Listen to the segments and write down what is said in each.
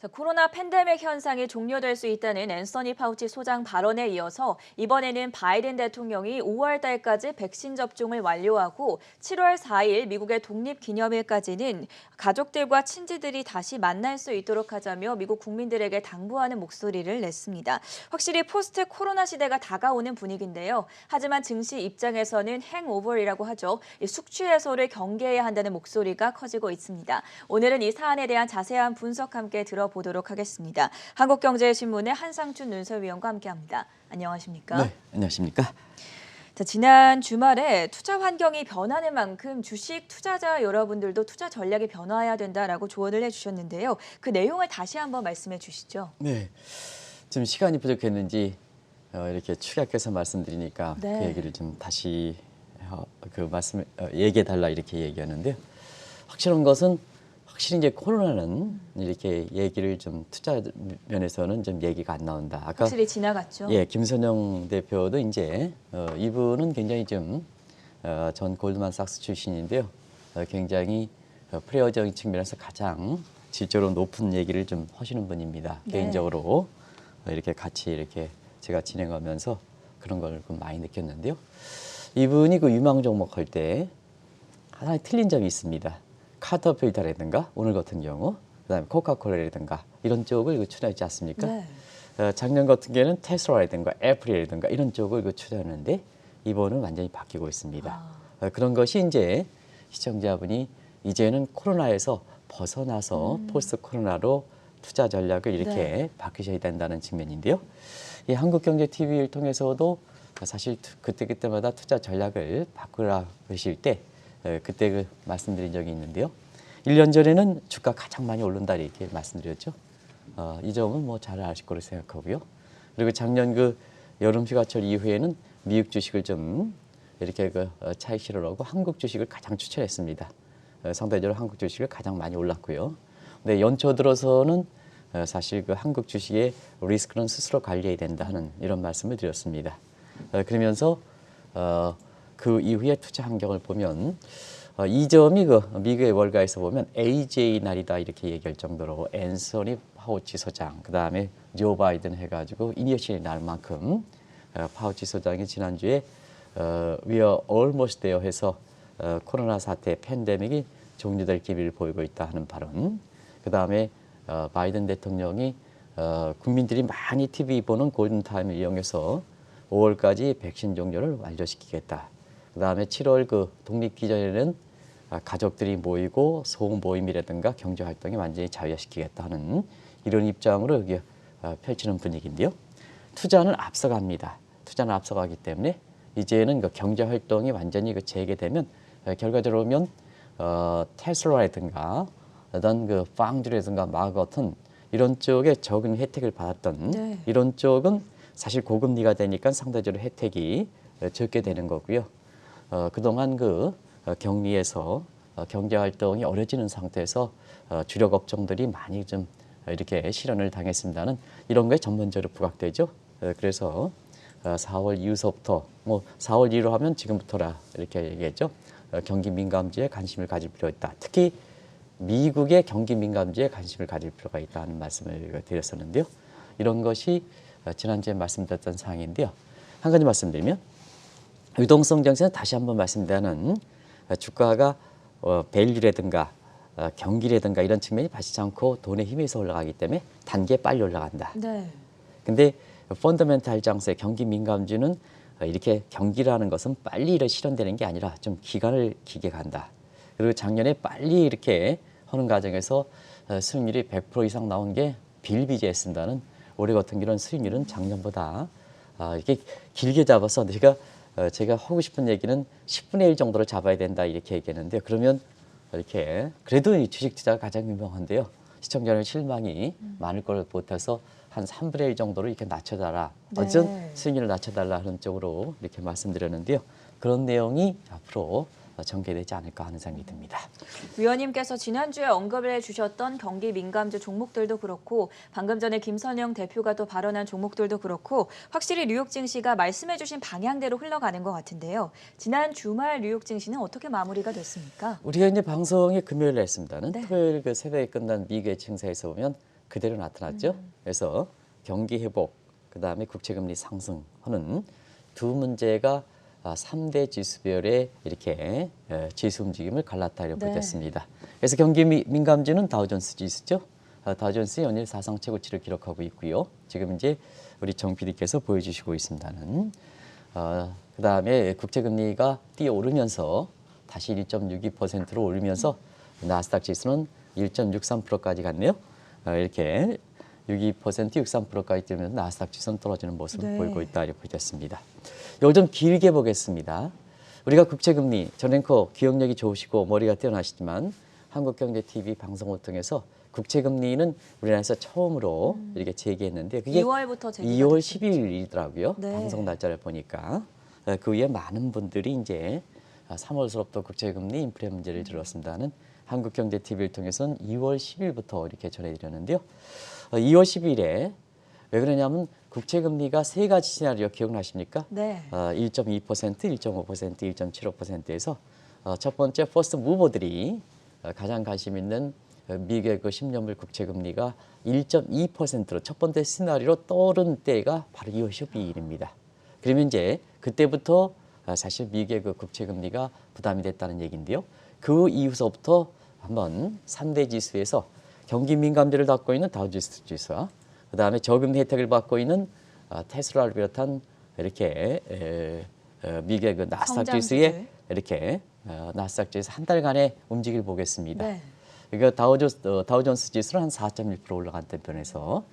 자, 코로나 팬데믹 현상이 종료될 수 있다는 앤서니 파우치 소장 발언에 이어서 이번에는 바이든 대통령이 5월 달까지 백신 접종을 완료하고 7월 4일 미국의 독립기념일까지는 가족들과 친지들이 다시 만날 수 있도록 하자며 미국 국민들에게 당부하는 목소리를 냈습니다. 확실히 포스트 코로나 시대가 다가오는 분위기인데요. 하지만 증시 입장에서는 행오버이라고 하죠. 숙취 해소를 경계해야 한다는 목소리가 커지고 있습니다. 오늘은 이 사안에 대한 자세한 분석 함께 들어보도록 하겠습니다. 한국경제신문의 한상춘 눈설위원과 함께합니다. 안녕하십니까? 네, 안녕하십니까? 자, 지난 주말에 투자 환경이 변하는 만큼 주식 투자자 여러분들도 투자 전략이 변화해야 된다라고 조언을 해주셨는데요. 그 내용을 다시 한번 말씀해 주시죠. 네, 좀 시간이 부족했는지 이렇게 축약해서 말씀드리니까 네. 그 얘기를 좀 다시 얘기해 달라 이렇게 얘기하는데요. 확실한 것은 확실히 이제 코로나는 이렇게 얘기를 좀 투자 면에서는 좀 얘기가 안 나온다. 아까 확실히 지나갔죠. 예, 김선영 대표도 이제 이분은 굉장히 좀 전 골드만삭스 출신인데요. 굉장히 프레어적인 측면에서 가장 질적으로 높은 얘기를 좀 하시는 분입니다. 네. 개인적으로 이렇게 같이 이렇게 제가 진행하면서 그런 걸 좀 많이 느꼈는데요. 이분이 그 유망 종목 할 때 하나 틀린 점이 있습니다. 카터필터라든가 오늘 같은 경우, 그다음에 코카콜라라든가 이런 쪽을 추천하지 않습니까? 네. 작년 같은 경우에는 테슬라라든가 애플이라든가 이런 쪽을 추천하는데 이번은 완전히 바뀌고 있습니다. 그런 것이 이제 시청자분이 이제는 코로나에서 벗어나서 포스트 코로나로 투자 전략을 이렇게 네. 바뀌셔야 된다는 측면인데요. 이 한국경제TV를 통해서도 사실 그때마다 투자 전략을 바꾸라 하실 때 그때 말씀드린 적이 있는데요. 1년 전에는 주가 가장 많이 오른다 이렇게 말씀드렸죠. 이 점은 뭐 잘 아실 거로 생각하고요. 그리고 작년 그 여름 휴가철 이후에는 미국 주식을 좀 이렇게 차익 실현하고 한국 주식을 가장 추천했습니다. 상대적으로 한국 주식을 가장 많이 올랐고요. 근데 연초 들어서는 사실 그 한국 주식의 리스크는 스스로 관리해야 된다 하는 이런 말씀을 드렸습니다. 그러면서 그 이후에 투자 환경을 보면 이 점이 그 미국의 월가에서 보면 AJ 날이다 이렇게 얘기할 정도로 앤서니 파우치 소장, 그 다음에 조 바이든 해가지고 이니셔널 날만큼 파우치 소장이 지난주에 We are almost there 해서 코로나 사태 팬데믹이 종료될 기미를 보이고 있다 하는 발언, 그 다음에 바이든 대통령이 국민들이 많이 TV 보는 골든타임을 이용해서 5월까지 백신 종료를 완료시키겠다. 그 다음에 7월 그 독립기념일에는 가족들이 모이고 소음 모임이라든가 경제활동이 완전히 자유화시키겠다 하는 이런 입장으로 여기 펼치는 분위기인데요. 투자는 앞서갑니다. 투자는 앞서가기 때문에 이제는 그 경제활동이 완전히 재개되면 결과적으로 보면 테슬라라든가 어떤 그 빵주라든가 마 같은 이런 쪽에 적은 혜택을 받았던 네. 이런 쪽은 사실 고금리가 되니까 상대적으로 혜택이 적게 되는 거고요. 그동안 그 격리에서 경제 활동이 어려지는 상태에서 주력 업종들이 많이 좀 이렇게 실현을 당했습니다는 이런 거에 전반적으로 부각되죠. 그래서 4월 이후서부터 뭐 4월 이후로 하면 지금부터라 이렇게 얘기했죠. 경기 민감주에 관심을 가질 필요가 있다. 특히 미국의 경기 민감주에 관심을 가질 필요가 있다는 말씀을 드렸었는데요. 이런 것이 지난주에 말씀드렸던 사항인데요. 한 가지 말씀드리면 유동성 정세는 다시 한번 말씀드리는 주가가 밸류라든가 경기라든가 이런 측면이 받지 않고 돈의 힘에서 올라가기 때문에 단계 빨리 올라간다. 네. 근데 펀더멘탈 장세 경기 민감주는 이렇게 경기라는 것은 빨리 실현되는 게 아니라 좀 기간을 길게 간다. 그리고 작년에 빨리 이렇게 하는 과정에서 수익률이 100% 이상 나온 게 빌비재했습니다는 올해 같은 경우는 수익률은 작년보다 이렇게 길게 잡아서 제가 하고 싶은 얘기는 10분의 1 정도로 잡아야 된다 이렇게 얘기했는데요. 그러면 이렇게 그래도 이 주식 투자가 가장 유명한데요. 시청자는 실망이 많을 걸 못해서 한 3분의 1 정도로 이렇게 낮춰달라. 네. 어쨌든 수익률을 낮춰달라 하는 쪽으로 이렇게 말씀드렸는데요. 그런 내용이 앞으로 전개되지 않을까 하는 생각이 듭니다. 위원님께서 지난주에 언급을 해주셨던 경기 민감주 종목들도 그렇고 방금 전에 김선영 대표가 또 발언한 종목들도 그렇고 확실히 뉴욕 증시가 말씀해주신 방향대로 흘러가는 것 같은데요. 지난 주말 뉴욕 증시는 어떻게 마무리가 됐습니까? 우리가 이제 방송이 금요일에 했습니다는 네. 토요일 그 새벽에 끝난 미국의 증시에서 보면 그대로 나타났죠. 그래서 경기 회복, 그다음에 국채금리 상승하는 두 문제가 3대 지수별의 이렇게 지수 움직임을 갈랐다 이렇게 네. 보겠습니다. 그래서 경기 민감주는 다우존스 지수죠. 다우존스 연일 사상 최고치를 기록하고 있고요. 지금 이제 우리 정 PD께서 보여주시고 있습니다는 그다음에 국채금리가 뛰어오르면서 다시 1.62%로 오르면서 나스닥 지수는 1.63%까지 갔네요. 이렇게 62%, 63%까지 뛰면서 나스닥 지수는 떨어지는 모습을 네. 보이고 있다 이렇게 보겠습니다. 이걸 좀 길게 보겠습니다. 우리가 국채금리, 전 앵커 기억력이 좋으시고 머리가 뛰어나시지만 한국경제TV 방송을 통해서 국채금리는 우리나라에서 처음으로 이렇게 제기했는데 그게 2월부터 제기가 2월 됐었죠. 10일이더라고요. 네. 방송 날짜를 보니까 그 위에 많은 분들이 이제 3월서부터 국채금리 인플레 문제를 들었습니다는 한국경제TV를 통해서는 2월 10일부터 이렇게 전해드렸는데요. 2월 10일에 왜 그러냐면 국채금리가 세 가지 시나리오 기억나십니까? 네. 1.2%, 1.5%, 1.75%에서 첫 번째 퍼스트 무버들이 가장 관심 있는 미국의 그 10년물 국채금리가 1.2%로 첫 번째 시나리오로 떠오른 때가 바로 2월 12일입니다. 그러면 이제 그때부터 사실 미국의 그 국채금리가 부담이 됐다는 얘기인데요. 그 이후서부터 한번 3대 지수에서 경기 민감도를 갖고 있는 다우존스 지수와 그다음에 저금 혜택을 받고 있는 테슬라를 비롯한 이렇게 미국의 그 나스닥 지수에 성장주들. 이렇게 나스닥 지수 한 달간의 움직임을 보겠습니다. 네. 이거 다우존스 지수는 한 4.1% 올라갔던 편에서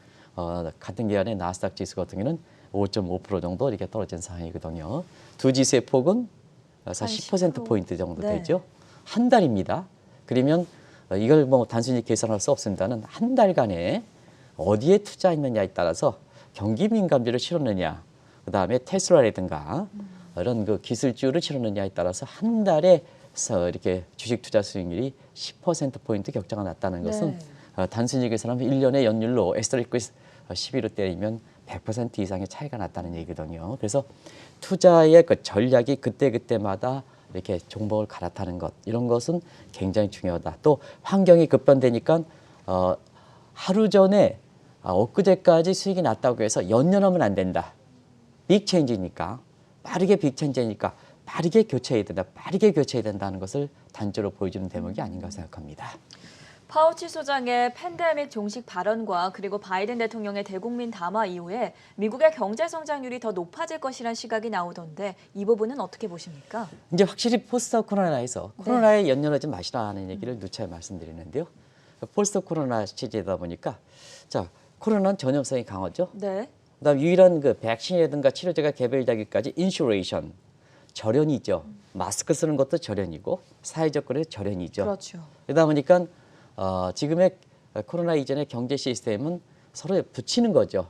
같은 기간에 나스닥 지수 같은 경우는 5.5% 정도 이렇게 떨어진 상황이거든요. 두 지수의 폭은 사실 10%포인트 정도 네. 되죠. 한 달입니다. 그러면 이걸 뭐 단순히 계산할 수 없습니다는 한 달간에 어디에 투자했느냐에 따라서 경기 민감주를 실었느냐, 그 다음에 테슬라라든가 이런 그 기술주를 실었느냐에 따라서 한 달에 이렇게 주식 투자 수익률이 10%포인트 격차가 났다는 것은 단순히 계산하면 1년의 연율로 에스터리크 12로 때리면 100% 이상의 차이가 났다는 얘기거든요. 그래서 투자의 그 전략이 그때그때마다 이렇게 종목을 갈아타는 것, 이런 것은 굉장히 중요하다. 또 환경이 급변되니까 하루 전에 엊그제까지 수익이 났다고 해서 연연하면 안 된다. 빅 체인지니까 빠르게 빅 체인지니까 빠르게 교체해야 된다. 빠르게 교체해야 된다는 것을 단적으로 보여주는 대목이 아닌가 생각합니다. 파우치 소장의 팬데믹 종식 발언과 그리고 바이든 대통령의 대국민 담화 이후에 미국의 경제 성장률이 더 높아질 것이란 시각이 나오던데 이 부분은 어떻게 보십니까? 이제 확실히 포스트 코로나에서 코로나에 연연하지 마시라는 얘기를 누차 말씀드리는데요. 포스트 코로나 시제다 보니까 자 코로나는 전염성이 강하죠. 네. 그다음 유일한 그 백신이라든가 치료제가 개발되기까지 인슈레이션 절연이죠. 마스크 쓰는 것도 절연이고 사회적 거래 절연이죠. 그렇죠. 그러다 보니까 지금의 코로나 이전의 경제 시스템은 서로 붙이는 거죠.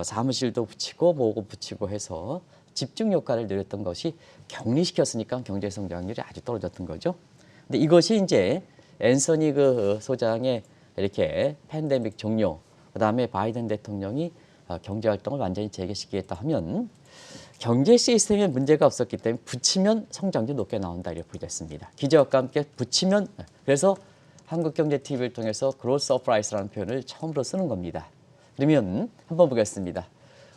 사무실도 붙이고 뭐고 붙이고 해서 집중 효과를 누렸던 것이 격리시켰으니까 경제 성장률이 아주 떨어졌던 거죠. 근데 이것이 이제 앤서니 그 소장의 이렇게 팬데믹 종료, 그다음에 바이든 대통령이 경제 활동을 완전히 재개시키겠다 하면 경제 시스템에 문제가 없었기 때문에 붙이면 성장률이 높게 나온다 이렇게 보겠습니다. 기저효과 함께 붙이면 그래서 한국경제TV를 통해서 그로스 서프라이스라는 표현을 처음으로 쓰는 겁니다. 그러면 한번 보겠습니다.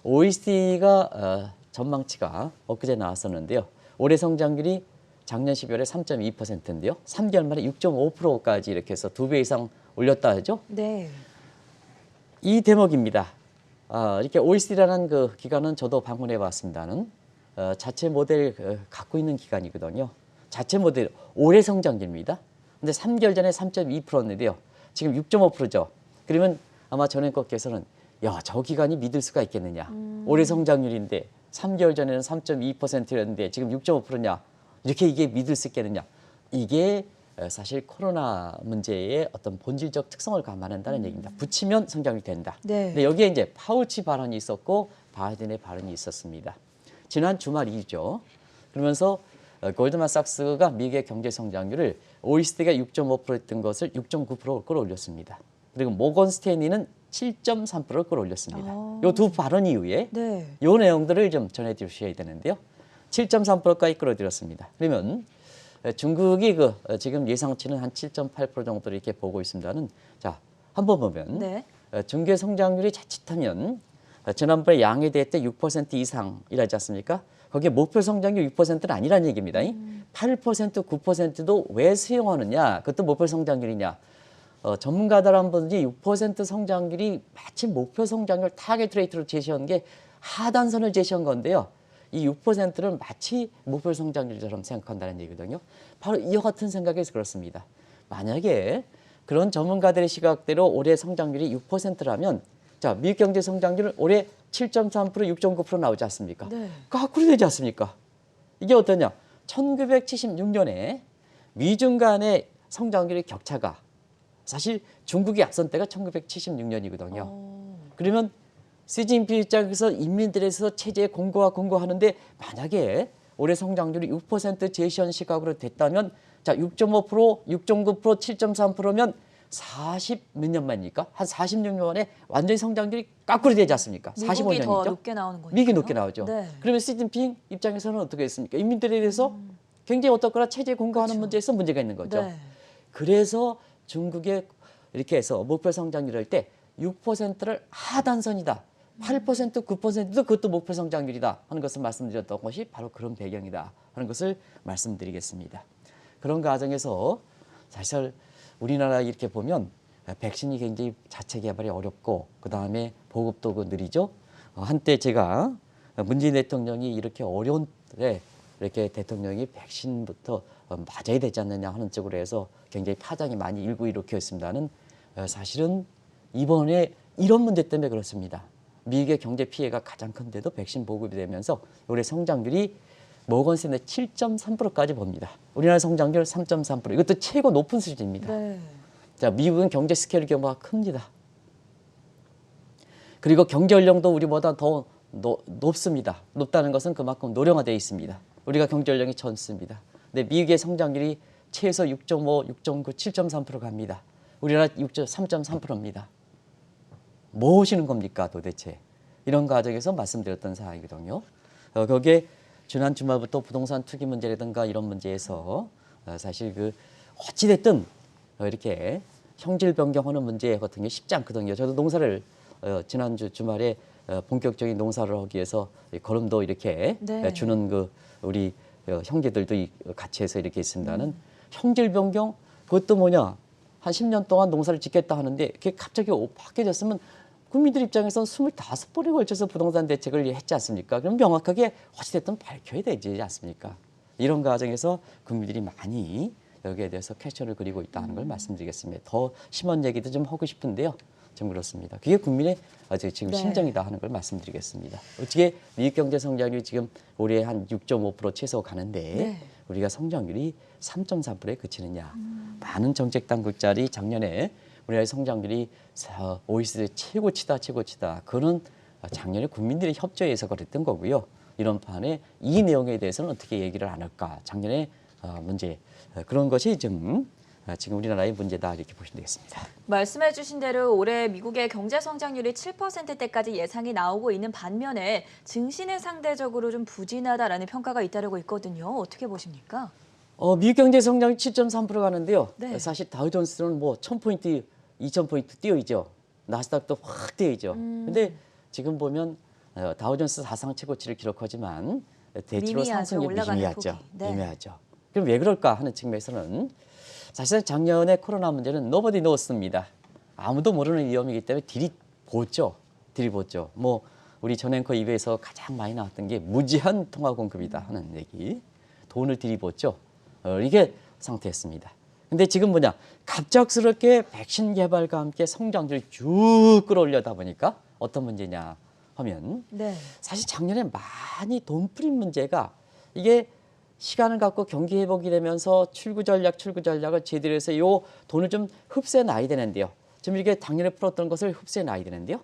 OECD가 전망치가 엊그제 나왔었는데요. 올해 성장률이 작년 12월에 3.2%인데요. 3개월 만에 6.5%까지 이렇게 해서 2배 이상 올렸다 하죠. 네. 이 대목입니다. 이렇게 OECD라는 그 기관은 저도 방문해 봤습니다는 자체 모델 갖고 있는 기관이거든요. 자체 모델 올해 성장률입니다. 근데 3개월 전에 3.2%인데요. 지금 6.5%죠. 그러면 아마 전행국께서는 야, 저 기관이 믿을 수가 있겠느냐. 올해 성장률인데 3개월 전에는 3.2%였는데 지금 6.5%냐. 이렇게 이게 믿을 수 있겠느냐. 이게 사실 코로나 문제의 어떤 본질적 특성을 감안한다는 얘기입니다. 붙이면 성장이 된다. 네. 근데 여기에 이제 파우치 발언이 있었고 바이든의 발언이 있었습니다. 지난 주말이죠. 그러면서 골드만삭스가 미국의 경제 성장률을 OECD가 6.5%였던 것을 6.9%로 끌어올렸습니다. 그리고 모건 스탠리는 7.3%를 끌어올렸습니다. 이 두 발언 이후에 네. 이 내용들을 좀 전해주셔야 되는데요. 7.3%까지 끌어들였습니다. 그러면 중국이 지금 예상치는 한 7.8% 정도를 이렇게 보고 있습니다는 자 한번 보면 네. 중개 성장률이 자칫하면 지난번에 양해대회 때 6% 이상이라지 않습니까? 거기에 목표 성장률 6%는 아니라는 얘기입니다. 8%, 9%도 왜 수용하느냐? 그것도 목표 성장률이냐? 전문가들 분들이 6% 성장률이 마치 목표 성장률 타겟 레이트로 제시한 게 하단선을 제시한 건데요. 이 6%는 마치 목표 성장률처럼 생각한다는 얘기거든요. 바로 이와 같은 생각에서 그렇습니다. 만약에 그런 전문가들의 시각대로 올해 성장률이 6%라면 자, 미국 경제 성장률은 올해 7.3%, 6.9% 나오지 않습니까? 네. 거꾸로 되지 않습니까? 이게 어떠냐? 1976년에 미중 간의 성장률의 격차가 사실 중국이 앞선 때가 1976년이거든요. 그러면 시진핑 입장에서 인민들에서 체제의 공고하는데 만약에 올해 성장률이 6% 제시한 시각으로 됐다면 자 6.5%, 6.9%, 7.3%면 40 몇 년 만입니까? 한 46년 만에 완전히 성장률이 거꾸로 되지 않습니까? 미국이 45년이죠. 더 높게 나오는 거니까요. 미국이 높게 나오죠. 네. 그러면 시진핑 입장에서는 어떻게 했습니까? 인민들에 대해서 굉장히 어떻거나 체제에 공고하는 그렇죠. 문제에서 문제가 있는 거죠. 네. 그래서 중국에 이렇게 해서 목표 성장률을 할 때 6%를 하단선이다. 8%, 9%도 그것도 목표 성장률이다 하는 것을 말씀드렸던 것이 바로 그런 배경이다 하는 것을 말씀드리겠습니다. 그런 과정에서 사실 우리나라 이렇게 보면 백신이 굉장히 자체 개발이 어렵고 그다음에 보급도 느리죠. 한때 제가 문재인 대통령이 이렇게 어려운 때 이렇게 대통령이 백신부터 맞아야 되지 않느냐 하는 쪽으로 해서 굉장히 파장이 많이 일으켰습니다는 사실은 이번에 이런 문제 때문에 그렇습니다. 미국의 경제 피해가 가장 큰데도 백신 보급이 되면서 올해 성장률이 모건스탠의 7.3%까지 봅니다. 우리나라 성장률 3.3%. 이것도 최고 높은 수준입니다. 네. 자, 미국은 경제 스케일 규모가 큽니다. 그리고 경제 연령도 우리보다 더 높습니다. 높다는 것은 그만큼 노령화되어 있습니다. 우리가 경제 연령이 젊습니다. 근데 미국의 성장률이 최소 6.5, 6.9, 7.3% 갑니다. 우리나라 3.3%입니다. 뭐 하시는 겁니까 도대체? 이런 과정에서 말씀드렸던 사항이거든요. 거기에 지난 주말부터 부동산 투기 문제라든가 이런 문제에서 사실 그 어찌됐든 이렇게 형질 변경하는 문제 같은 게 쉽지 않거든요. 저도 농사를 지난주 주말에 본격적인 농사를 하기 위해서 걸음도 이렇게 네. 주는 그 우리 형제들도 같이 해서 이렇게 있습니다는 형질 변경 그것도 뭐냐 한 10년 동안 농사를 짓겠다 하는데 그게 갑자기 바뀌어졌으면 국민들 입장에서는 25번에 걸쳐서 부동산 대책을 했지 않습니까? 그럼 명확하게 어찌됐든 밝혀야 되지 않습니까? 이런 과정에서 국민들이 많이 여기에 대해서 퀘스천을 그리고 있다는 걸 말씀드리겠습니다. 더 심한 얘기도 좀 하고 싶은데요. 좀 그렇습니다. 그게 국민의 지금 네. 심정이다 하는 걸 말씀드리겠습니다. 어떻게 미국 경제 성장률이 지금 올해 한 6.5% 최소 가는데 네. 우리가 성장률이 3.4%에 그치느냐. 많은 정책 당국자들이 작년에 우리나라의 성장률이 OECD 최고치다. 그런 작년에 국민들의 협조에서 그랬던 거고요. 이런 판에 이 내용에 대해서는 어떻게 얘기를 안 할까. 작년에 문제 그런 것이 좀 지금 우리나라의 문제다 이렇게 보시면 되겠습니다. 말씀해 주신 대로 올해 미국의 경제 성장률이 7%대까지 예상이 나오고 있는 반면에 증시는 상대적으로 좀 부진하다라는 평가가 잇따르고 있거든요. 어떻게 보십니까? 미국 경제 성장이 7.3% 가는데요. 네. 사실 다우존스는 뭐 1000포인트, 2000포인트 뛰어있죠. 나스닥도 확 뛰어있죠. 근데 지금 보면 다우존스 사상 최고치를 기록하지만 대체로 미미하죠. 상승률이 올라가는 미미하죠. 폭이. 네. 미미하죠. 그럼 왜 그럴까 하는 측면에서는 사실 작년에 코로나 문제는 nobody knows입니다. 아무도 모르는 위험이기 때문에 들이붓죠. 뭐 우리 전 앵커 입에서 가장 많이 나왔던 게 무제한 통화 공급이다 하는 얘기. 돈을 들이붓죠. 이게 상태였습니다. 근데 지금 뭐냐 갑작스럽게 백신 개발과 함께 성장률이 쭉 끌어올려다 보니까 어떤 문제냐 하면 네. 사실 작년에 많이 돈 뿌린 문제가 이게 시간을 갖고 경기 회복이 되면서 출구 전략을 제대로 해서 요 돈을 좀 흡수해 놔야 되는데요. 지금 이렇게 작년에 풀었던 것을 흡수해 놔야 되는데요.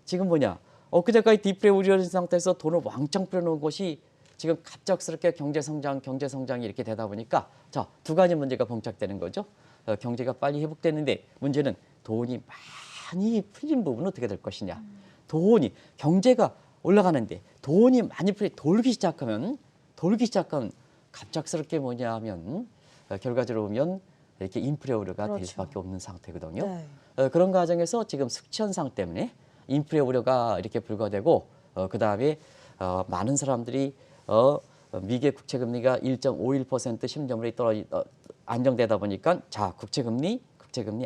지금 뭐냐 엊그제까지 디프레 우려진 상태에서 돈을 왕창 뿌려놓은 것이 지금 갑작스럽게 경제 성장이 이렇게 되다 보니까 자, 두 가지 문제가 봉착되는 거죠. 경제가 빨리 회복되는데 문제는 돈이 많이 풀린 부분은 어떻게 될 것이냐. 경제가 올라가는데 돈이 많이 돌기 시작하면 갑작스럽게 뭐냐 하면 결과적으로 보면 이렇게 인플레 우려가 될 그렇죠. 수밖에 없는 상태거든요. 네. 그런 과정에서 지금 숙취 현상 때문에 인플레 우려가 이렇게 불거되고 그다음에 많은 사람들이 미국의 국채 금리가 1.51% 심정물이 안정되다 보니까 자 국채 금리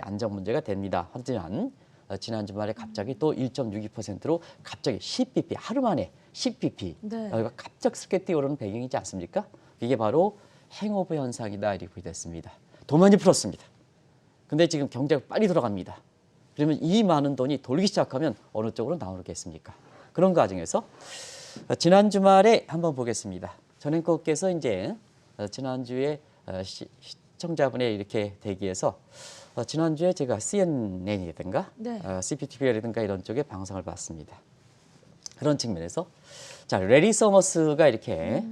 안정 문제가 됩니다. 하지만 지난 주말에 갑자기 또 1.62%로 갑자기 10bp 하루 만에 10bp 네. 갑작스럽게 뛰어오르는 배경이지 않습니까? 이게 바로 행오버 현상이다 이렇게 됐습니다. 돈 많이 풀었습니다. 근데 지금 경제가 빨리 돌아갑니다. 그러면 이 많은 돈이 돌기 시작하면 어느 쪽으로 나오겠습니까? 그런 과정에서 지난 주말에 한번 보겠습니다. 전 앵커께서 이제 지난주에 시청자분의 이렇게 대기해서 지난주에 제가 CNN이라든가 네. CPTV라든가 이런 쪽에 방송을 봤습니다. 그런 측면에서 자 레리 서머스가 이렇게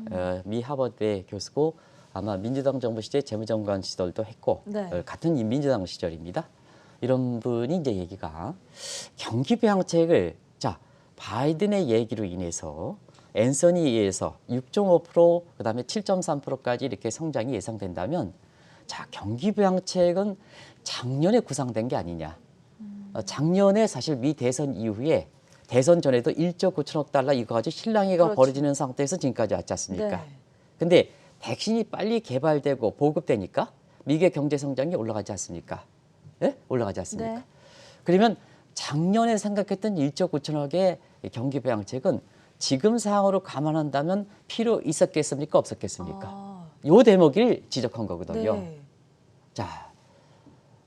미 하버드의 교수고 아마 민주당 정부 시절 재무장관 시절도 했고 네. 같은 민주당 시절입니다. 이런 분이 이제 얘기가 경기 부양책을 자 바이든의 얘기로 인해서 앤서니에서 6.5% 그다음에 7.3%까지 이렇게 성장이 예상된다면 자 경기 부양책은 작년에 구상된 게 아니냐. 작년에 사실 미 대선 이후에 대선 전에도 1조 9천억 달러 이거 가지고 실랑이가 그렇죠. 벌어지는 상태에서 지금까지 왔지 않습니까? 네. 근데 백신이 빨리 개발되고 보급되니까 미국의 경제 성장이 올라가지 않습니까? 예? 올라가지 않습니까? 네. 그러면 작년에 생각했던 1조 9천억의 경기 부양책은 지금 상황으로 감안한다면 필요 있었겠습니까? 없었겠습니까? 요 대목을 지적한 거거든요. 네. 자,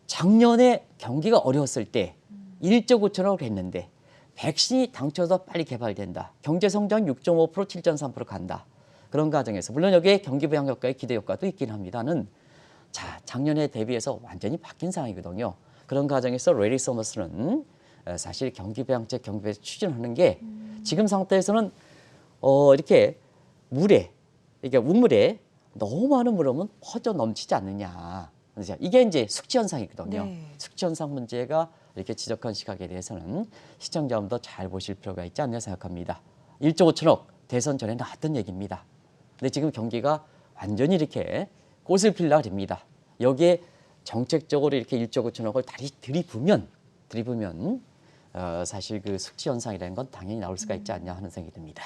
작년에 경기가 어려웠을 때 1조 9천억을 했는데 백신이 당초도 빨리 개발된다. 경제 성장 6.5% 7.3% 간다. 그런 과정에서 물론 여기에 경기 부양 효과의 기대 효과도 있긴 합니다는 자 작년에 대비해서 완전히 바뀐 상황이거든요. 그런 과정에서 레리 서머스는 사실 경기 부양책 경기 부양 추진하는 게 지금 상태에서는 이렇게 물에 이게 우물에 너무 많은 물 오면 퍼져 넘치지 않느냐. 이게 이제 숙지 현상이거든요. 네. 숙지 현상 문제가 이렇게 지적한 시각에 대해서는 시청자분도 잘 보실 필요가 있지 않나 생각합니다. 1조 5천억 대선 전에 나왔던 얘기입니다. 근데 지금 경기가 완전히 이렇게 꽃을 필라 됩니다. 여기에 정책적으로 이렇게 1조 9천억을 다시 들이부면 사실 그 숙지 현상이라는 건 당연히 나올 수가 있지 않냐 하는 생각이 듭니다.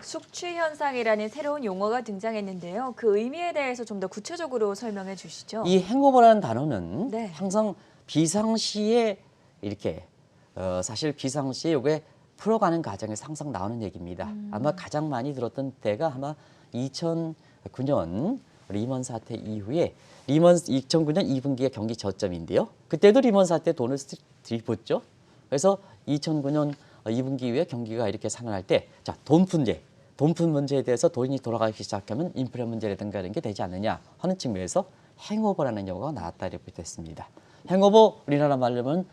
숙취 현상이라는 새로운 용어가 등장했는데요. 그 의미에 대해서 좀 더 구체적으로 설명해 주시죠. 이 행오버라는 단어는 네. 항상 비상시에 이렇게 사실 비상시에 요게 풀어가는 과정에서 항상 나오는 얘기입니다. 아마 가장 많이 들었던 때가 아마 2009년 리먼 사태 이후에 2009년 2분기의 경기 저점인데요. 그때도 리먼 사태 돈을 들이붓죠. 그래서 2009년 2분기 이후에 경기가 이렇게 살아날 때 자, 돈 푼 문제에 대해서 돈이 돌아가기 시작하면 인플레 문제라든가 이런 게 되지 않느냐 하는 측면에서 행오버라는 용어가 나왔다 이렇게 됐습니다. 행오버 우리나라 말로는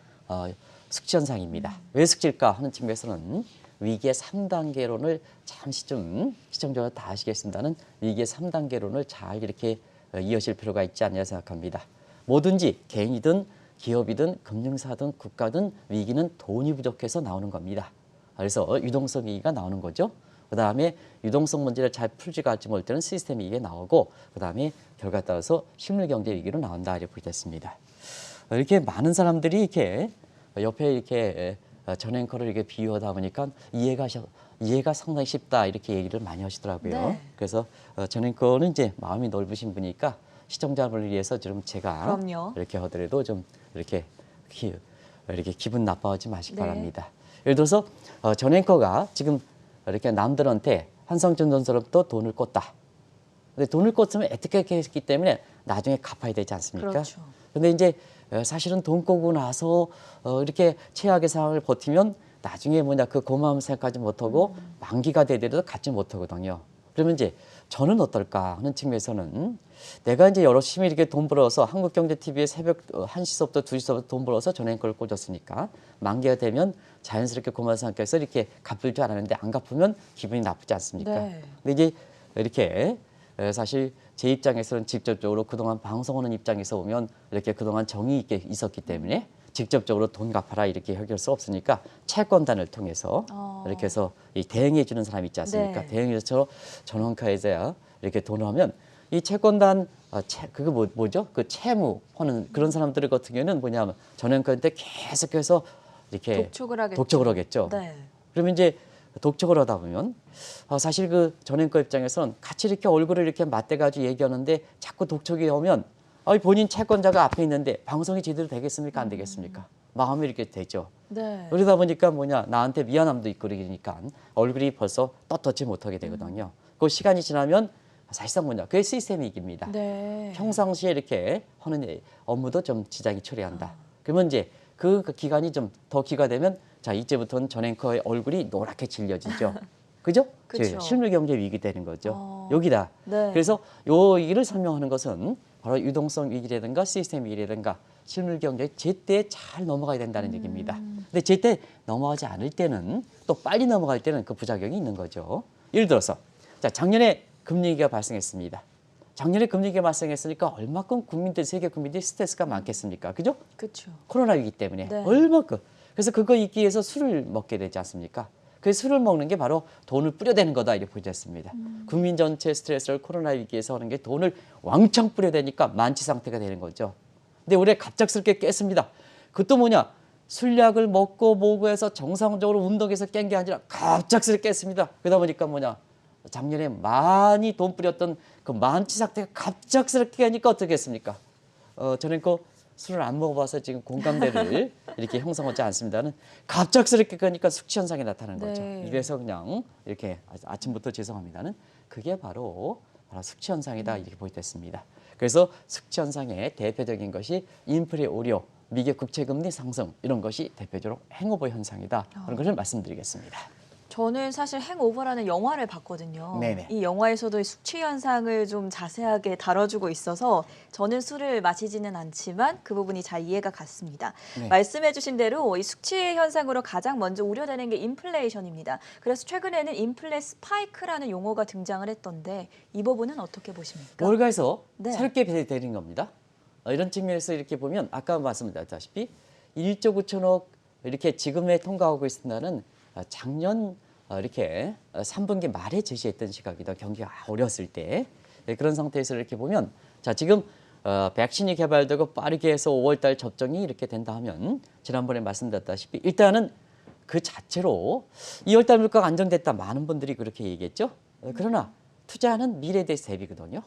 숙지 현상입니다. 왜 숙지일까 하는 측면에서는 위기의 3단계론을 잠시 좀 시청자가 다 아시겠습니다는 위기의 3단계론을 잘 이렇게 이어질 필요가 있지 않냐 생각합니다. 뭐든지 개인이든 기업이든 금융사든 국가든 위기는 돈이 부족해서 나오는 겁니다. 그래서 유동성 위기가 나오는 거죠. 그다음에 유동성 문제를 잘 풀지가 않지 못할 때는 시스템 위기가 나오고 그다음에 결과에 따라서 실물 경제 위기로 나온다 이렇게 됐습니다. 이렇게 많은 사람들이 이렇게 옆에 이렇게 전 앵커를 이렇게 비유하다 보니까 이해가 상당히 쉽다 이렇게 얘기를 많이 하시더라고요. 네. 그래서 전 앵커는 이제 마음이 넓으신 분이니까 시청자분을 위해서 좀 제가 그럼요. 이렇게 하더라도 좀 이렇게 기분 나빠하지 마시기 네. 바랍니다. 예를 들어서 전 앵커가 지금 이렇게 남들한테 한성준 선수로부터 돈을 꿨다. 근데 돈을 꿨으면 애특하게 했기 때문에 나중에 갚아야 되지 않습니까? 그렇죠. 근데 이제 사실은 돈 꿔고 나서 이렇게 최악의 상황을 버티면 나중에 그 고마움 생각하지 못하고 만기가 되더라도 갖지 못하거든요. 그러면 이제 저는 어떨까 하는 측면에서는 내가 이제 열심히 이렇게 돈 벌어서 한국경제TV에 새벽 1시서부터 2시서부터 돈 벌어서 전에 걸 꽂았으니까 만기가 되면 자연스럽게 고마운 생각해서 이렇게 갚을 줄 알았는데 안 갚으면 기분이 나쁘지 않습니까? 네. 근데 이제 이렇게 사실 제 입장에서는 직접적으로 그동안 방송하는 입장에서 보면 이렇게 그동안 정의 있게 있었기 때문에 직접적으로 돈 갚아라 이렇게 해결할 수 없으니까 채권단을 통해서 이렇게 해서 이 대행해 주는 사람 있지 않습니까? 네. 대행해서 전원카에서 이렇게 돈을 하면 이 채권단 그게 뭐죠? 그 채무하는 그런 사람들 같은 경우는 뭐냐면 전환권 때 계속해서 이렇게 독촉을 하겠죠. 네. 그러면 이제 독촉을 하다 보면 사실 그 전행과 입장에서는 같이 이렇게 얼굴을 이렇게 맞대가지고 얘기하는데 자꾸 독촉이 오면 본인 채권자가 앞에 있는데 방송이 제대로 되겠습니까? 안 되겠습니까? 마음이 이렇게 되죠. 네. 그러다 보니까 나한테 미안함도 있고 그러니까 얼굴이 벌써 떳떳지 못하게 되거든요. 그 시간이 지나면 사실상 그게 시스템이 이깁니다. 네. 평상시에 이렇게 하는 업무도 좀 지장이 초래한다. 그러면 이제 그 기간이 좀 더 기가되면 자 이제부터는 전 앵커의 얼굴이 노랗게 질려지죠. 그죠? 그쵸. 실물 경제 위기 되는 거죠. 여기다. 네. 그래서 요 일을 설명하는 것은 바로 유동성 위기라든가 시스템 위기라든가 실물 경제 제때 잘 넘어가야 된다는 얘기입니다. 근데 제때 넘어가지 않을 때는 또 빨리 넘어갈 때는 그 부작용이 있는 거죠. 예를 들어서 자 작년에 금리 위기가 발생했습니다. 작년에 금리 위기가 발생했으니까 얼마큼 세계 국민들이 스트레스가 많겠습니까? 그죠? 그렇죠. 코로나 위기 때문에 네. 얼마큼. 그래서 그거 잊기 위해서 술을 먹게 되지 않습니까? 그 술을 먹는 게 바로 돈을 뿌려대는 거다 이렇게 보셨습니다. 국민 전체 스트레스를 코로나 위기에서 하는 게 돈을 왕창 뿌려대니까 만취 상태가 되는 거죠. 근데 우리가 갑작스럽게 깼습니다. 그것도 뭐냐? 술약을 먹고 뭐고 해서 정상적으로 운동해서 깬 게 아니라 갑작스럽게 깼습니다. 그러다 보니까 작년에 많이 돈 뿌렸던 그 만취 상태가 갑작스럽게 하니까 어떻게 했습니까? 저는 술을 안 먹어봐서 지금 공감대를 이렇게 형성하지 않습니다는 갑작스럽게 가니까 숙취 현상이 나타나는 거죠. 네. 이래서 그냥 이렇게 아침부터 죄송합니다는 그게 바로 숙취 현상이다 이렇게 보여졌습니다. 그래서 숙취 현상의 대표적인 것이 인플레 우려, 미국 국채금리 상승 이런 것이 대표적으로 행오버 현상이다 그런 것을 말씀드리겠습니다. 저는 사실 행오버라는 영화를 봤거든요. 네네. 이 영화에서도 이 숙취 현상을 좀 자세하게 다뤄주고 있어서 저는 술을 마시지는 않지만 그 부분이 잘 이해가 갔습니다. 네. 말씀해주신 대로 이 숙취 현상으로 가장 먼저 우려되는 게 인플레이션입니다. 그래서 최근에는 인플레 스파이크라는 용어가 등장을 했던데 이 부분은 어떻게 보십니까? 월가에서 네. 새롭게 배제되는 겁니다. 이런 측면에서 이렇게 보면 아까 말씀드렸다시피 1조 9천억 이렇게 지금에 통과하고 있다는 작년 이렇게 3분기 말에 제시했던 시각이다. 경기가 어려웠을 때 그런 상태에서 이렇게 보면 자 지금 백신이 개발되고 빠르게 해서 5월달 접종이 이렇게 된다 하면 지난번에 말씀드렸다시피 일단은 그 자체로 2월달 물가가 안정됐다 많은 분들이 그렇게 얘기했죠. 그러나 투자는 미래에 대해서 대비거든요.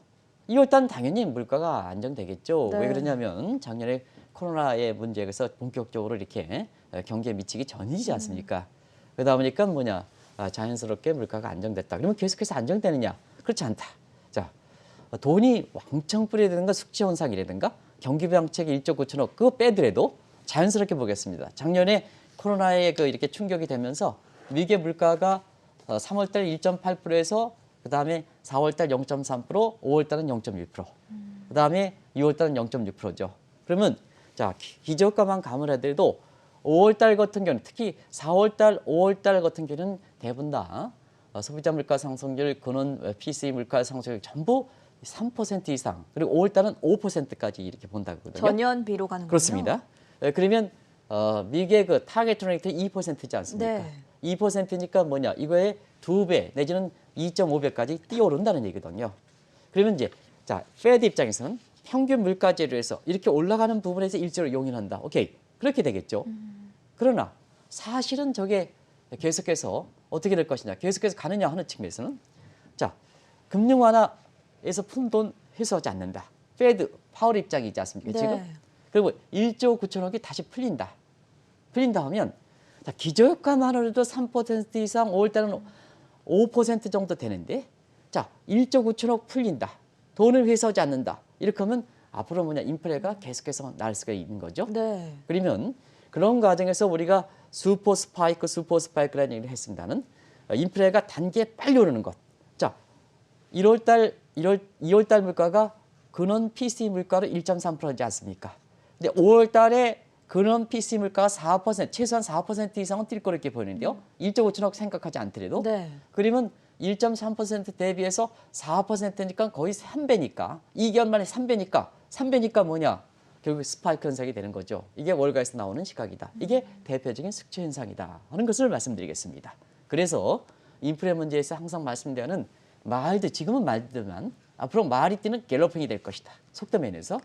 2월달은 당연히 물가가 안정되겠죠. 네. 왜 그러냐면 작년에 코로나의 문제에서 본격적으로 이렇게 경기에 미치기 전이지 않습니까? 그러다 보니까 자연스럽게 물가가 안정됐다. 그러면 계속해서 안정되느냐? 그렇지 않다. 자, 돈이 왕창 뿌려야 숙취 현상이라든가 경기 부양책이 1조 9천억 그거 빼더라도 자연스럽게 보겠습니다. 작년에 코로나에 이렇게 충격이 되면서 미국의 물가가 3월달 1.8%에서 그다음에 4월달 0.3%, 5월달은 0.1%, 그다음에 6월달은 0.6%죠. 그러면 자 기저가만 감안하더라도 5월달 같은 경우는 특히 4월달, 5월달 같은 경우는 대부분 다 소비자 물가 상승률, 근원 PCE 물가 상승률 전부 3% 이상 그리고 5월달은 5%까지 이렇게 본다거든요. 전년비로 가는 그렇습니다. 그러면 미국의 그 타겟 레이트 2%지 않습니까? 네. 2%니까 이거의 2배 내지는 2.5배까지 뛰어오른다는 얘기거든요. 그러면 이제 자 페드 입장에서는 평균 물가제로에서 이렇게 올라가는 부분에서 일제로 용인한다. 오케이. 그렇게 되겠죠. 그러나 사실은 저게 계속해서 어떻게 될 것이냐. 계속해서 가느냐 하는 측면에서는 자 금융 완화에서 푼 돈 회수하지 않는다. 페드 파월 입장이지 않습니까? 네. 지금. 그리고 1조 9천억이 다시 풀린다. 풀린다 하면 자, 기저효과만으로도 3% 이상 5월달은 5% 정도 되는데 자 1조 9천억 풀린다. 돈을 회수하지 않는다. 이렇게 하면 앞으로 인플레가 계속해서 날 수가 있는 거죠. 네. 그러면 그런 과정에서 우리가 슈퍼 스파이크라는 얘기를 했습니다는 인플레가 단계 빨리 오르는 것. 자, 2월달 물가가 근원 PCE 물가로 1.3%지 않습니까? 근데 5월달에 근원 PCE 물가가 4%, 최소한 4% 이상은 뛸 거로 이렇게 보이는데요. 1조 5천억 생각하지 않더라도. 네. 그러면 1.3% 대비해서 4%니까 거의 3배니까 2개월 만에 3배니까 뭐냐? 결국 스파이크 현상이 되는 거죠. 이게 월가에서 나오는 시각이다. 이게 대표적인 숙취 현상이다 하는 것을 말씀드리겠습니다. 그래서 인플레 문제에서 항상 말씀드리는 지금은 말들만 앞으로 말이 뛰는 갤러핑이 될 것이다. 속도 면에서.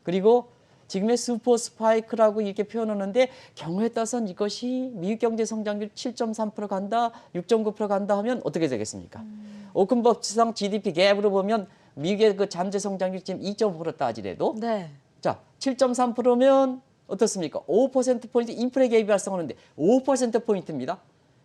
그리고 지금의 슈퍼 스파이크라고 이렇게 표현하는데 경우에 따라서는 이것이 미국 경제 성장률 7.3% 간다, 6.9% 간다 하면 어떻게 되겠습니까? 오픈법상 GDP 갭으로 보면 미국의 그 잠재 성장률 지금 2.5% 따지래도 네. 자 7.3%면 어떻습니까? 5%포인트 인플레 갭이 발생하는데 5%포인트입니다.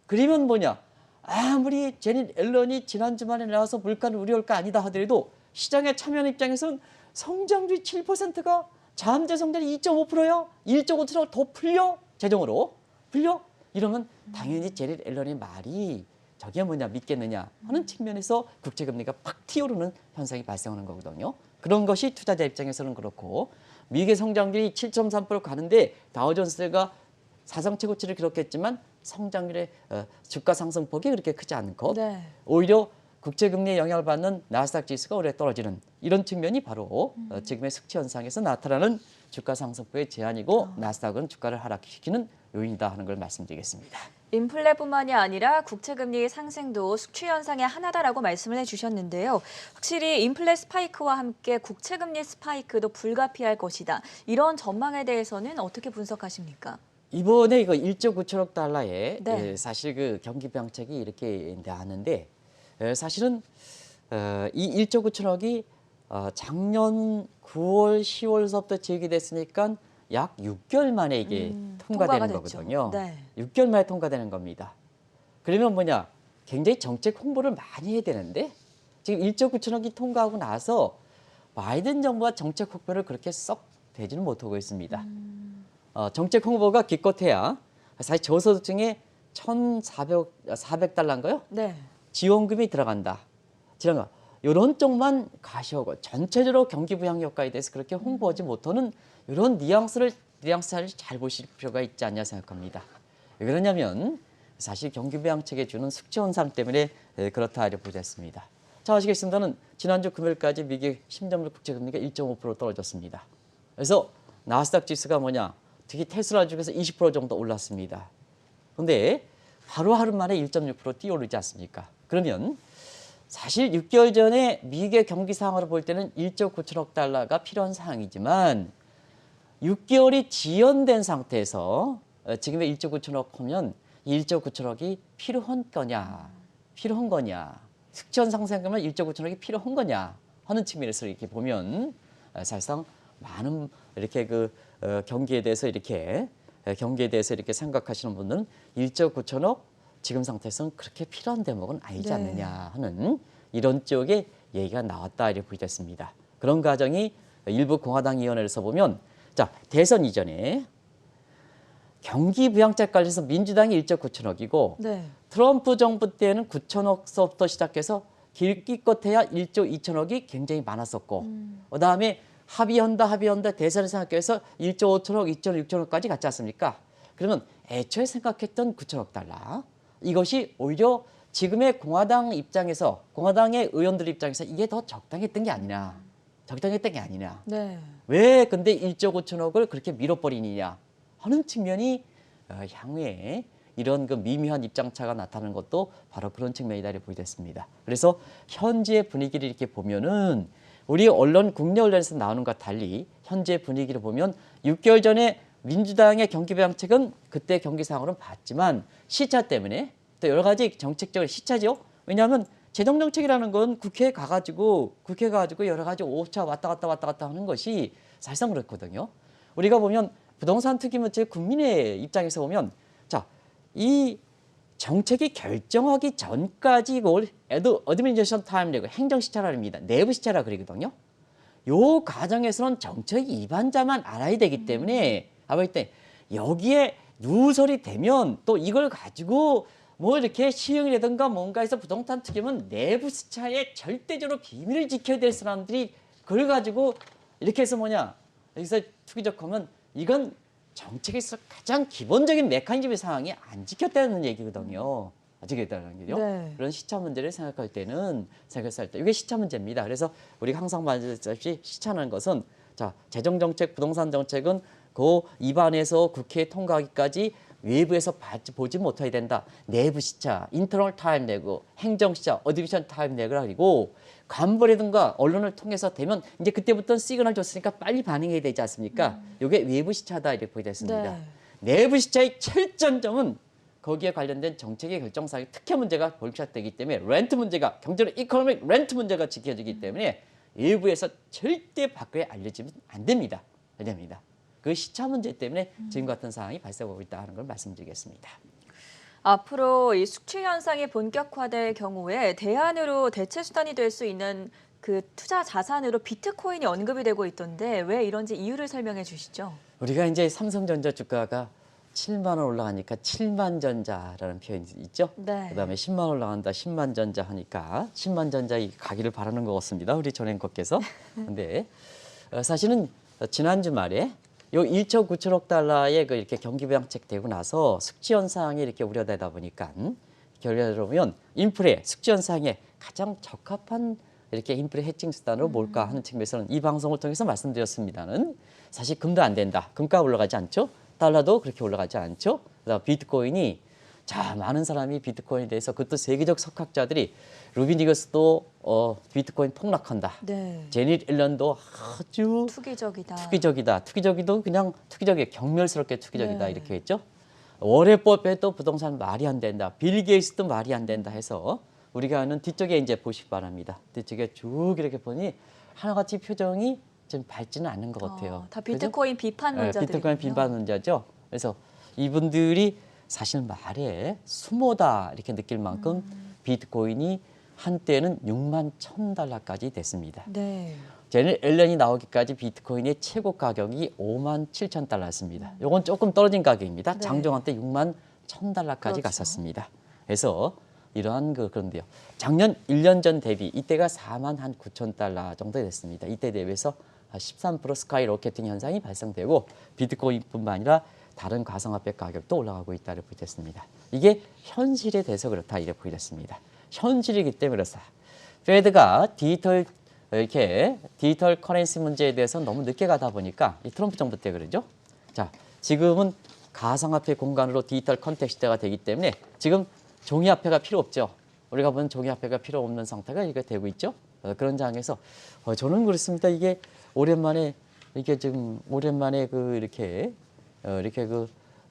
그러면 뭐냐? 아무리 제닛 앨런이 지난 주말에 나와서 물가는 우리 올까 아니다 하더라도 시장에 참여하는 입장에서는 성장률이 7%가 잠재 성장이 2.5%야? 1.5% 더 풀려? 재정으로 풀려? 이러면 당연히 제닛 앨런의 말이 저게 뭐냐 믿겠느냐 하는 측면에서 국채금리가 팍 튀어오르는 현상이 발생하는 거거든요. 그런 것이 투자자 입장에서는 그렇고 미국의 성장률이 7.3% 가는데 다우존스가 사상 최고치를 기록했지만 성장률의 주가 상승폭이 그렇게 크지 않고 네. 오히려 국채금리에 영향을 받는 나스닥 지수가 오래 떨어지는 이런 측면이 바로 지금의 숙취 현상에서 나타나는 주가 상승폭의 제한이고 나스닥은 주가를 하락시키는 요인이다 하는 걸 말씀드리겠습니다. 인플레뿐만이 아니라 국채금리의 상승도 숙취 현상의 하나다라고 말씀을 해주셨는데요. 확실히 인플레 스파이크와 함께 국채금리 스파이크도 불가피할 것이다. 이런 전망에 대해서는 어떻게 분석하십니까? 이번에 이거 1조 9천억 달러의 네. 사실 그 경기 부양책이 이렇게 나왔는데 사실은 이 1조 9천억이 작년 9월, 10월서부터 제기됐으니까 약 6개월 만에 이게 통과되는 통과가 됐죠. 거거든요. 네. 6개월 만에 통과되는 겁니다. 그러면 뭐냐? 굉장히 정책 홍보를 많이 해야 되는데 지금 1조 9천억이 통과하고 나서 바이든 정부가 정책 홍보를 그렇게 썩 되지는 못하고 있습니다. 정책 홍보가 기껏해야 사실 저소득층에 400달러인가요? 네. 지원금이 들어간다. 이런 쪽만 가시오고 전체적으로 경기 부양 효과에 대해서 그렇게 홍보하지 못하는 이런 뉘앙스를 잘 보실 필요가 있지 않냐 생각합니다. 왜 그러냐면 사실 경기 부양책에 주는 숙제 현상 때문에 그렇다 이렇게 보겠습니다. 자, 아시겠습니다는 지난주 금요일까지 미국의 10년물 국채금리가 1.5% 떨어졌습니다. 그래서 나스닥 지수가 뭐냐? 특히 테슬라 중에서 20% 정도 올랐습니다. 그런데 하루 만에 1.6% 뛰어오르지 않습니까? 그러면 사실 6개월 전에 미국의 경기 상황으로 볼 때는 1조 9천억 달러가 필요한 상황이지만 6개월이 지연된 상태에서 지금의 1조 9천억 하면 1조 9천억이 필요한 거냐 숙전 상승하면 1조 9천억이 필요한 거냐 하는 측면에서 이렇게 보면 사실상 많은 이렇게 경기에 대해서 이렇게 생각하시는 분들은 1조 9천억 지금 상태에서는 그렇게 필요한 대목은 아니지 네. 않느냐 하는 이런 쪽의 얘기가 나왔다 이렇게 보겠습니다. 그런 과정이 일부 공화당위원회에서 보면 자 대선 이전에 경기 부양책 관련해서 민주당이 1조 9천억이고 네. 트럼프 정부 때는 9천억서부터 시작해서 기껏해야 1조 2천억이 굉장히 많았었고 그다음에 합의한다 대선을 생각해서 1조 5천억, 2조 6천억까지 갔지 않습니까? 그러면 애초에 생각했던 9천억 달러 이것이 오히려 지금의 공화당 입장에서 공화당의 의원들 입장에서 이게 더 적당했던 게 아니냐. 네. 왜 근데 1조 5천억을 그렇게 밀어버리느냐 하는 측면이 향후에 이런 그 미묘한 입장차가 나타나는 것도 바로 그런 측면이다 이렇게 보겠습니다. 그래서 현재 분위기를 이렇게 보면은 우리 언론 국내 언론에서 나오는 것과 달리 현재 분위기를 보면 6개월 전에 민주당의 경기 부양책은 그때 경기 상황으로는 봤지만 시차 때문에 또 여러 가지 정책적인 시차죠. 왜냐하면 재정 정책이라는 건 국회에 가가지고 여러 가지 오차 왔다 갔다 하는 것이 사실상 그렇거든요. 우리가 보면 부동산 투기 문제 국민의 입장에서 보면 자, 이 정책이 결정하기 전까지 이걸 어드미니스트레이션 타임이라고 행정 시차랍니다. 내부 시차라 그러거든요. 요 과정에서는 정책 위반자만 알아야 되기 때문에 아마 때 여기에 누설이 되면 또 이걸 가지고 뭐 이렇게 시행이라든가 뭔가 해서 부동산 투기면 내부 시차에 절대적으로 비밀을 지켜야 될 사람들이 그걸 가지고 이렇게 해서 여기서 투기적 하면 이건 정책에서 가장 기본적인 메커니즘의 상황이 안 지켰다는 얘기거든요. 아시겠다는 거죠? 네. 그런 시차 문제를 생각할 때는 이게 시차 문제입니다. 그래서 우리가 항상 말했듯이 시차라는 것은 자 재정 정책, 부동산 정책은 그 입안에서 국회에 통과하기까지 외부에서 보지 못해야 된다. 내부 시차, 인터널 타임 레그, 행정 시차, 어드미션 타임 레그라 그리고 관벌이든가 언론을 통해서 되면 이제 그때부터 시그널 줬으니까 빨리 반응해야 되지 않습니까? 이게 외부 시차다 이렇게 보게 됐습니다. 네. 내부 시차의 철전점은 거기에 관련된 정책의 결정사항의 특혜 문제가 볼샷되기 때문에 렌트 문제가 경제로 이코노믹 렌트 문제가 지켜지기 때문에 일부에서 절대 밖에 알려지면 안 됩니다. 안 됩니다. 그 시차 문제 때문에 지금 같은 상황이 발생하고 있다는 걸 말씀드리겠습니다. 앞으로 이 숙취 현상이 본격화될 경우에 대안으로 대체 수단이 될 수 있는 그 투자 자산으로 비트코인이 언급이 되고 있던데 왜 이런지 이유를 설명해 주시죠. 우리가 이제 삼성전자 주가가 7만 원 올라가니까 7만 전자라는 표현이 있죠. 네. 그다음에 10만 원 올라간다 10만 전자 하니까 10만 전자이 가기를 바라는 것 같습니다. 우리 전앵커께서. 근데 사실은 지난 주말에 요 1조 9천억 달러의 그 이렇게 경기 부양책 되고 나서 숙지 현상이 이렇게 우려되다 보니까 결과적으로 보면 인플레 숙지 현상에 가장 적합한 이렇게 인플레 해칭 수단으로 뭘까 하는 측면에서는 이 방송을 통해서 말씀드렸습니다는 사실 금도 안 된다. 금가 올라가지 않죠. 달러도 그렇게 올라가지 않죠. 그다음 비트코인이 자 많은 사람이 비트코인에 대해서 그것도 세계적 석학자들이 루비 니거스도 비트코인 폭락한다. 네. 제닛 앨런도 아주 투기적이다. 투기적이도 그냥 투기적이 경멸스럽게 투기적이다 네. 이렇게 했죠. 워렌 버핏도 부동산 말이 안 된다. 빌 게이츠도 말이 안 된다 해서 우리가 아는 뒤쪽에 이제 보시기 바랍니다. 뒤쪽에 쭉 이렇게 보니 하나같이 표정이 좀 밝지는 않은 것 같아요. 다 그죠? 비트코인 비판론자들이군요. 비트코인 비판론자죠. 그래서 이분들이 사실 말에 수모다 이렇게 느낄 만큼 비트코인이 한때는 6만 1,000달러까지 됐습니다. 네. 제넷 앨런이 나오기까지 비트코인의 최고 가격이 5만 7천 달러였습니다. 이건 조금 떨어진 가격입니다. 네. 장중한 때 6만 1,000달러까지 그렇죠. 갔었습니다. 그래서 이러한 그런데요. 작년 1년 전 대비 이때가 4만 한 9천 달러 정도 됐습니다. 이때 대비해서 13% 스카이 로켓팅 현상이 발생되고 비트코인뿐만 아니라 다른 가상화폐 가격도 올라가고 있다를 보였습니다. 이게 현실에 대해서 그렇다 이렇게 보였습니다. 현실이기 때문에 그렇다. 페드가 디지털 커런시 문제에 대해서 너무 늦게 가다 보니까 이 트럼프 정부 때 그러죠. 자, 지금은 가상화폐 공간으로 디지털 컨텍스트가 되기 때문에 지금 종이화폐가 필요 없죠. 우리가 보는 종이화폐가 필요 없는 상태가 이게 되고 있죠. 그런 장에서 저는 그렇습니다. 이게 오랜만에 이렇게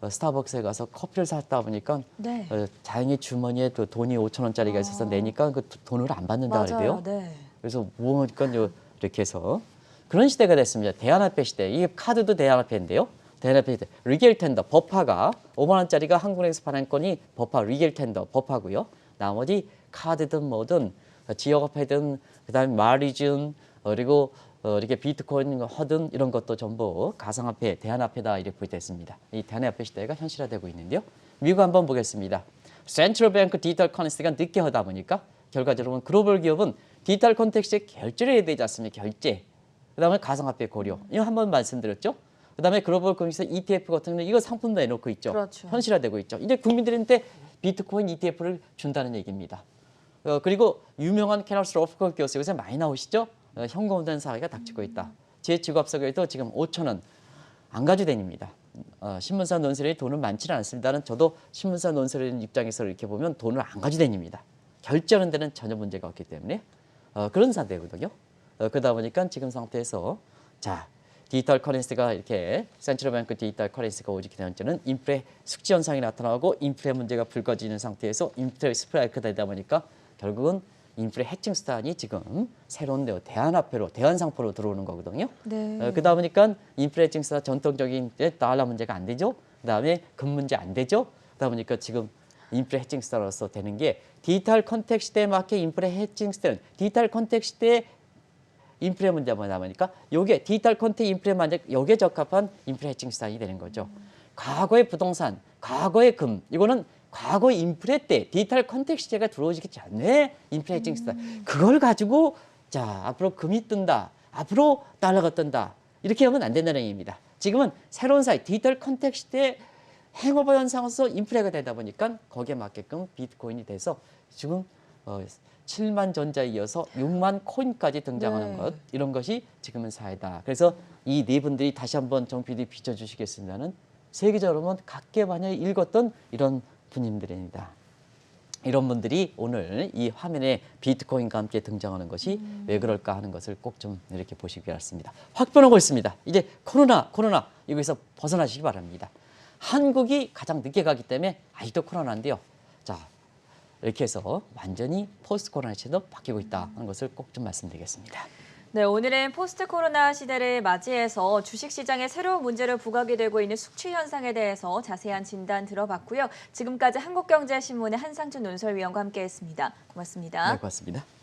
스타벅스에 가서 커피를 샀다 보니까 네. 다행히 주머니에 또 돈이 5천 원짜리가 있어서 내니까 그 돈을 안 받는다 맞아요. 그래요. 네. 그래서 뭐니까 이렇게 해서 그런 시대가 됐습니다. 대안화폐 시대. 이게 카드도 대안화폐인데요. 대안화폐 시대. 리겔 텐더 버파가 5만 원짜리가 한국은행에서 파는 건이 버파 리겔 텐더 버파고요. 나머지 카드든 뭐든 지역화폐든 그다음에 마리즘 그리고 이렇게 비트코인 허든 이런 것도 전부 가상화폐, 대안화폐다 이렇게 보였습니다. 이 대안화폐 시대가 현실화되고 있는데요. 미국 한번 보겠습니다. 센트럴 뱅크 디지털 커런시가 늦게 하다 보니까 결과적으로 글로벌 기업은 디지털 컨텍스트에 결제를 해야 되지 않습니까? 결제. 그다음에 가상화폐 고려. 이거 한번 말씀드렸죠. 그다음에 글로벌 금융시장 ETF 같은 경우는 이거 상품도 내놓고 있죠. 그렇죠. 현실화되고 있죠. 이제 국민들한테 비트코인 ETF를 준다는 얘기입니다. 그리고 유명한 캐널스 로프코 교수 요새 많이 나오시죠? 현금화된 사회가 닥치고 있다. 제 지갑속에도 지금 5천 원 안 가져다닙니다. 신문사 논설에 돈은 많지는 않습니다는 저도 신문사 논설인 입장에서 이렇게 보면 돈을 안 가져다닙니다. 결제하는 데는 전혀 문제가 없기 때문에 그런 상태거든요. 그러다 보니까 지금 상태에서 자 디지털 커런시가 이렇게 센트럴 뱅크 디지털 커런시가 오직 현재는 인플레 숙지 현상이 나타나고 인플레 문제가 불거지는 상태에서 인플레 스프라이크가 되다 보니까 결국은 인플레 해칭 수단이 지금 새로운 대안화폐로 대안상포로 들어오는 거거든요. 네. 그러다 보니까 인플레 해칭 수단 전통적인 달러 문제가 안 되죠. 그다음에 금 문제 안 되죠. 그러다 보니까 지금 인플레 해칭 수단으로서 되는 게 디지털 컨텍스트에 맞게 인플레 해칭 수단 디지털 컨텍스트에 인플레 문제가 뭐냐 보니까 요게 디지털 컨텍 인플레 문제 요게 적합한 인플레 해칭 수단이 되는 거죠. 과거의 부동산, 과거의 금 이거는 과거 인플레 때 디지털 컨텍스트가 들어오기 전에 인플레 해칭 수단 그걸 가지고 자 앞으로 금이 뜬다. 앞으로 달러가 뜬다. 이렇게 하면 안 된다는 얘기입니다. 지금은 새로운 사회 디지털 컨텍스트의 행오버 현상으로서 인플레가 되다 보니까 거기에 맞게끔 비트코인이 돼서 지금 7만 전자에 이어서 6만 코인까지 등장하는 네. 것 이런 것이 지금은 사회다. 그래서 이 네 분들이 다시 한번 정 PD 비춰주시겠습니다는 세계적으로 보면 각계반야에 읽었던 이런 분님들입니다. 이런 분들이 오늘 이 화면에 비트코인과 함께 등장하는 것이 왜 그럴까 하는 것을 꼭 좀 이렇게 보시기 바랍니다. 확 변하고 있습니다. 이제 코로나 여기서 벗어나시기 바랍니다. 한국이 가장 늦게 가기 때문에 아직도 코로나인데요. 자, 이렇게 해서 완전히 포스트 코로나 시대도 바뀌고 있다 하는 것을 꼭 좀 말씀드리겠습니다. 네, 오늘은 포스트 코로나 시대를 맞이해서 주식시장에 새로운 문제를 부각이 되고 있는 숙취 현상에 대해서 자세한 진단 들어봤고요. 지금까지 한국경제신문의 한상준 논설위원과 함께했습니다. 고맙습니다. 네, 고맙습니다.